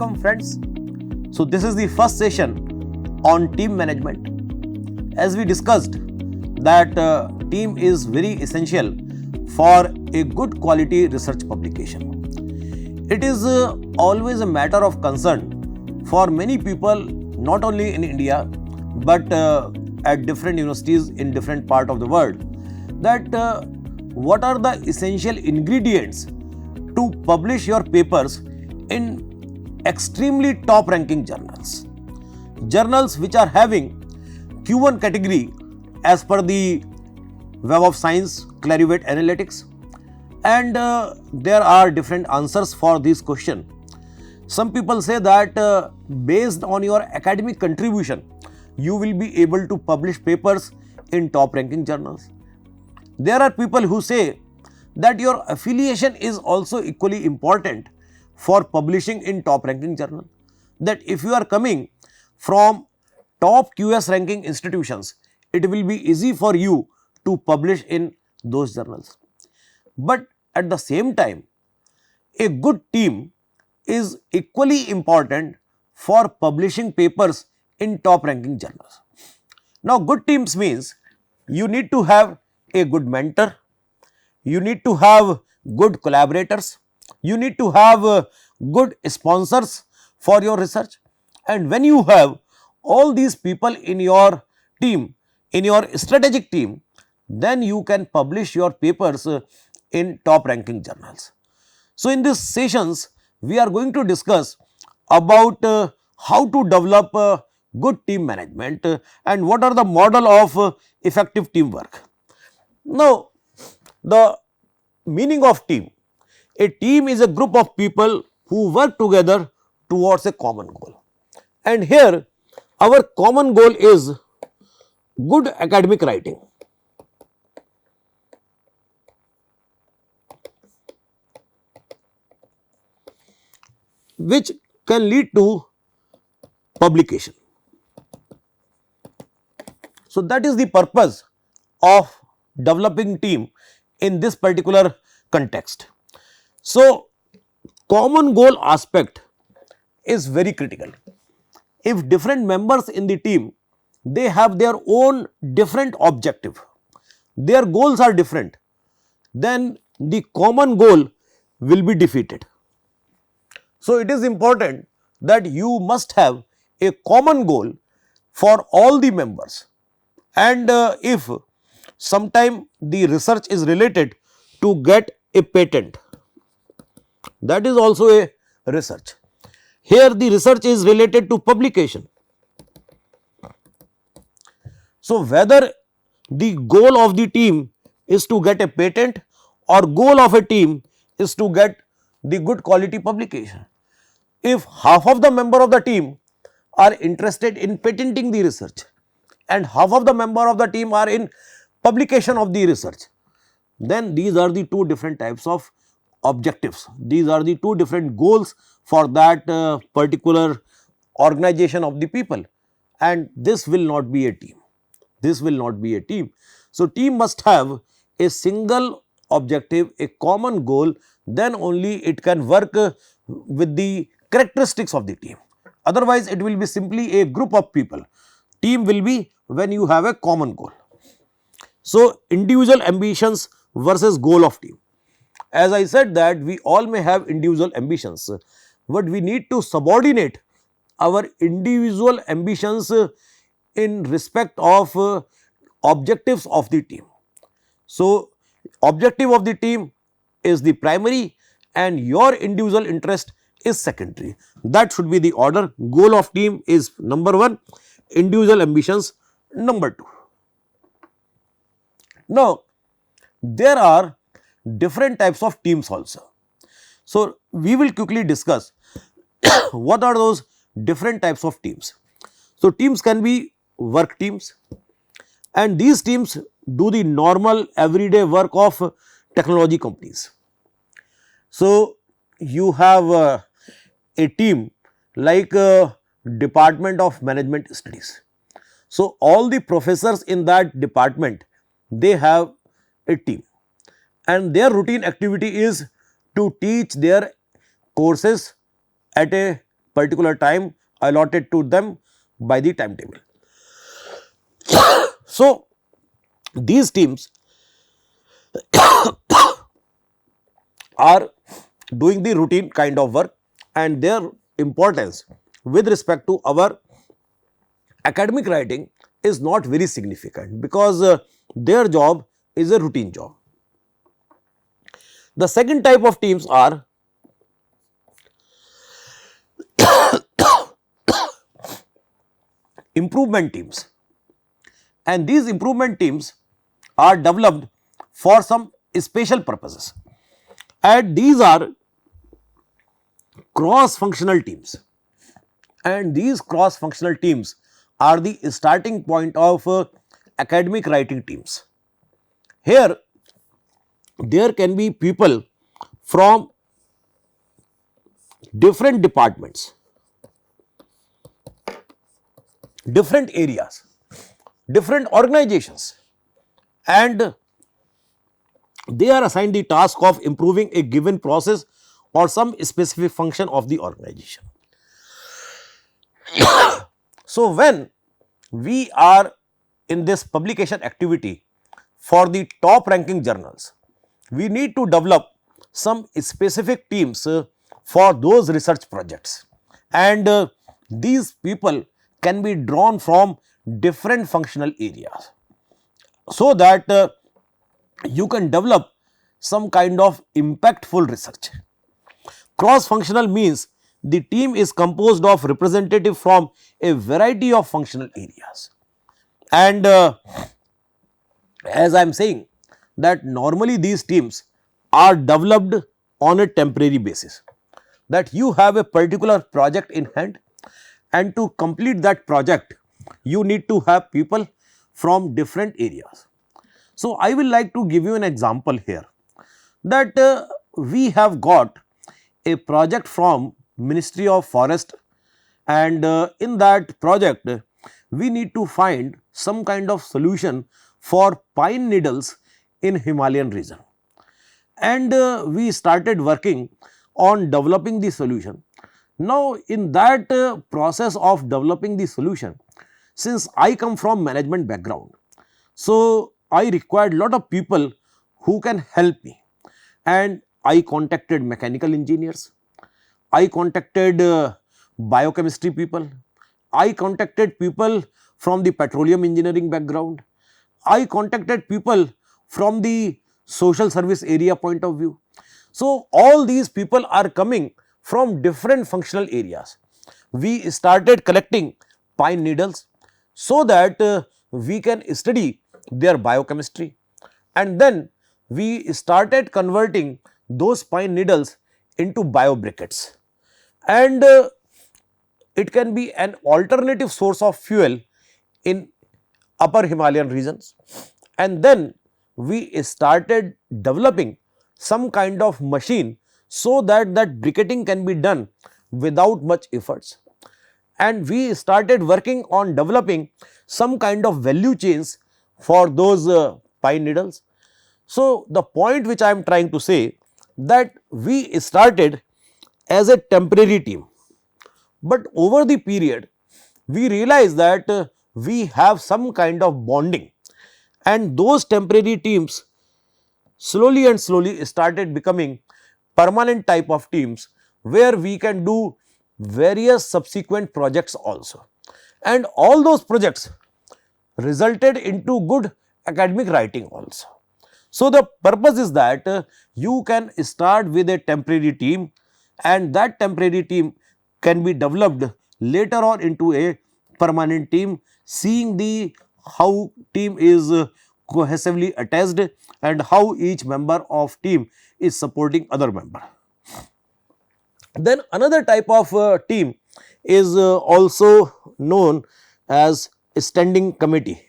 welcome friends. So this is the first session on team management. As we discussed that team is very essential for a good quality research publication. It is always a matter of concern for many people, not only in India but at different universities in different part of the world, that what are the essential ingredients to publish your papers in extremely top ranking journals. Journals which are having Q1 category as per the Web of Science Clarivate Analytics, and there are different answers for this question. Some people say that based on your academic contribution, you will be able to publish papers in top ranking journals. There are people who say that your affiliation is also equally important for publishing in top ranking journal. That if you are coming from top QS ranking institutions, it will be easy for you to publish in those journals. But at the same time, a good team is equally important for publishing papers in top ranking journals. Now, good teams means you need to have a good mentor, you need to have good collaborators, you need to have good sponsors for your research, and when you have all these people in your team, in your strategic team, then you can publish your papers in top ranking journals. So, in these sessions we are going to discuss about how to develop good team management and what are the model of effective teamwork. Now, the meaning of team. A team is a group of people who work together towards a common goal. And here our common goal is good academic writing. Which can lead to publication. So, that is the purpose of developing team in this particular context. So, common goal aspect is very critical. If different members in the team, they have their own different objective, their goals are different, then the common goal will be defeated. So, it is important that you must have a common goal for all the members, and if sometime the research is related to get a patent, that is also a research. Here the research is related to publication. So, whether the goal of the team is to get a patent or goal of a team is to get the good quality publication. If half of the member of the team are interested in patenting the research and half of the member of the team are in publication of the research, then these are the two different types of objectives. These are the two different goals for that particular organization of the people, and this will not be a team. This will not be a team. So, team must have a single objective, a common goal, then only it can work with the characteristics of the team. Otherwise, it will be simply a group of people. Team will be when you have a common goal. So, individual ambitions versus goal of team. As I said that we all may have individual ambitions, but we need to subordinate our individual ambitions in respect of objectives of the team. So, objective of the team is the primary and your individual interest is secondary. That should be the order. Goal of team is number 1, individual ambitions number 2. Now, there are different types of teams also. So, we will quickly discuss what are those different types of teams. So, teams can be work teams, and these teams do the normal everyday work of technology companies. So, you have a team like Department of Management Studies. So, all the professors in that department, they have a team, and their routine activity is to teach their courses at a particular time allotted to them by the timetable. So, these teams are doing the routine kind of work, and their importance with respect to our academic writing is not very significant, because their job is a routine job. The second type of teams are improvement teams, and these improvement teams are developed for some special purposes, and these are cross functional teams, and these cross functional teams are the starting point of academic writing teams. Here there can be people from different departments, different areas, different organizations, and they are assigned the task of improving a given process or some specific function of the organization. So, when we are in this publication activity for the top ranking journals, we need to develop some specific teams for those research projects, and these people can be drawn from different functional areas, so that you can develop some kind of impactful research. Cross functional means the team is composed of representatives from a variety of functional areas, and as I am saying that normally these teams are developed on a temporary basis, that you have a particular project in hand, and to complete that project you need to have people from different areas. So, I will like to give you an example here, that we have got a project from Ministry of Forest, and in that project we need to find some kind of solution for pine needles in Himalayan region, and we started working on developing the solution. Now, in that process of developing the solution, since I come from management background, so I required lot of people who can help me, and I contacted mechanical engineers, I contacted biochemistry people, I contacted people from the petroleum engineering background, I contacted people from the social service area point of view. So, all these people are coming from different functional areas. We started collecting pine needles so that we can study their biochemistry, and then we started converting those pine needles into biobriquettes, and it can be an alternative source of fuel in upper Himalayan regions. And then we started developing some kind of machine so that briquetting can be done without much efforts, and we started working on developing some kind of value chains for those pine needles. So, the point which I am trying to say, that we started as a temporary team, but over the period we realized that we have some kind of bonding, and those temporary teams slowly and slowly started becoming permanent type of teams, where we can do various subsequent projects also, and all those projects resulted into good academic writing also. So, the purpose is that you can start with a temporary team, and that temporary team can be developed later on into a permanent team, seeing the how team is cohesively attached and how each member of team is supporting other member. Then another type of team is also known as standing committee,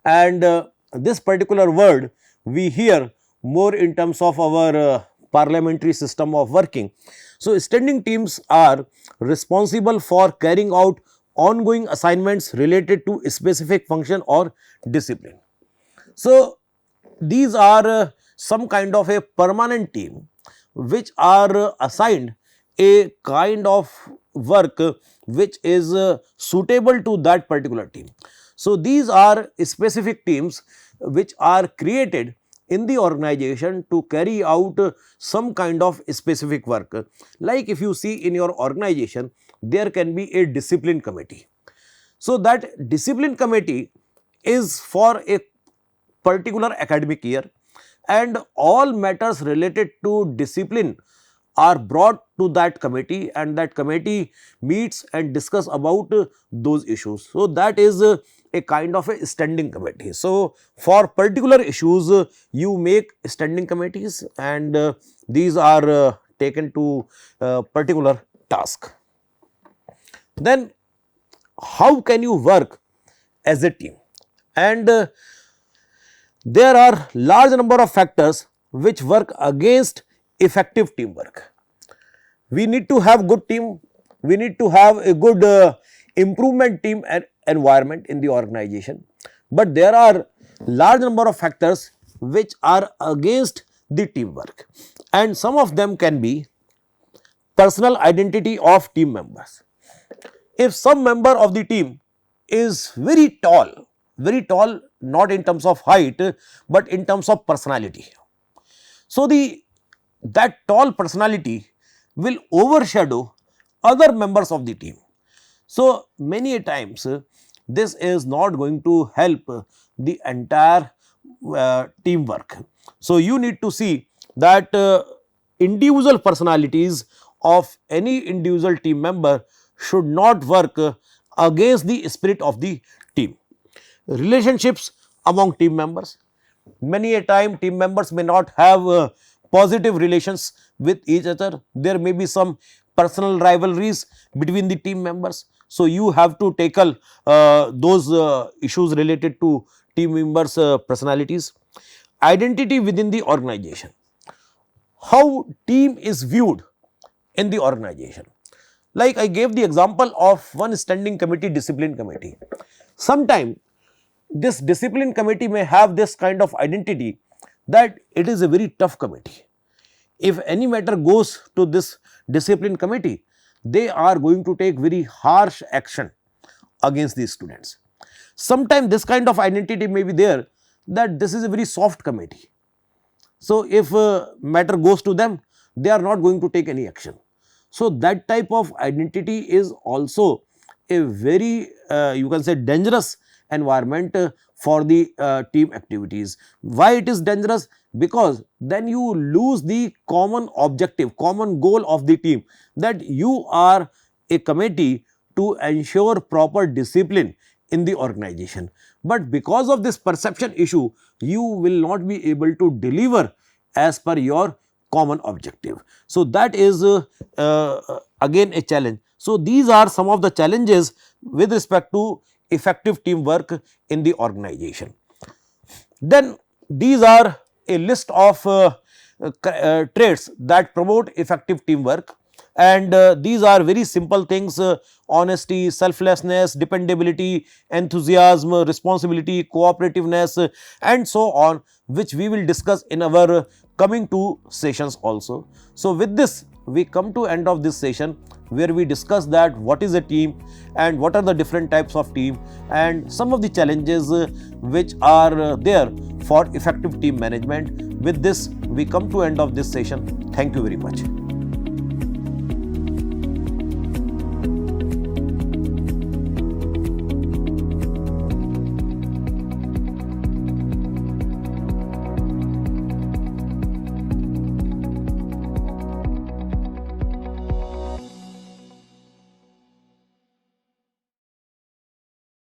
and this particular word we hear more in terms of our parliamentary system of working. So, standing teams are responsible for carrying out ongoing assignments related to a specific function or discipline. So, these are some kind of a permanent team which are assigned a kind of work which is suitable to that particular team. So, these are specific teams which are created in the organization to carry out some kind of specific work. Like if you see in your organization, there can be a discipline committee. So, that discipline committee is for a particular academic year, and all matters related to discipline are brought to that committee, and that committee meets and discuss about those issues. So, that is a kind of a standing committee. So, for particular issues you make standing committees, and these are taken to particular task. Then how can you work as a team? And there are large number of factors which work against effective teamwork. We need to have good team, we need to have a good improvement team and environment in the organization, but there are large number of factors which are against the teamwork, and some of them can be personal identity of team members. If some member of the team is very tall not in terms of height but in terms of personality, so that tall personality will overshadow other members of the team. So, many a times this is not going to help the entire teamwork. So, you need to see that individual personalities of any individual team member should not work against the spirit of the team. Relationships among team members. Many a time team members may not have positive relations with each other. There may be some personal rivalries between the team members. So, you have to tackle those issues related to team members' personalities. Identity within the organization. How team is viewed in the organization. Like I gave the example of one standing committee, discipline committee. Sometime this discipline committee may have this kind of identity that it is a very tough committee. If any matter goes to this discipline committee, they are going to take very harsh action against these students. Sometimes this kind of identity may be there that this is a very soft committee. So, if matter goes to them, they are not going to take any action. So, that type of identity is also a very you can say dangerous environment for the team activities. Why it is dangerous? Because then you lose the common objective, common goal of the team, that you are a committee to ensure proper discipline in the organization. But because of this perception issue, you will not be able to deliver as per your common objective. So, that is again a challenge. So, these are some of the challenges with respect to effective teamwork in the organization. Then these are a list of traits that promote effective teamwork, and these are very simple things: honesty, selflessness, dependability, enthusiasm, responsibility, cooperativeness, and so on, which we will discuss in our coming two sessions also. So, with this we come to end of this session, where we discuss that what is a team and what are the different types of team and some of the challenges which are there for effective team management. With this we come to end of this session. Thank you very much.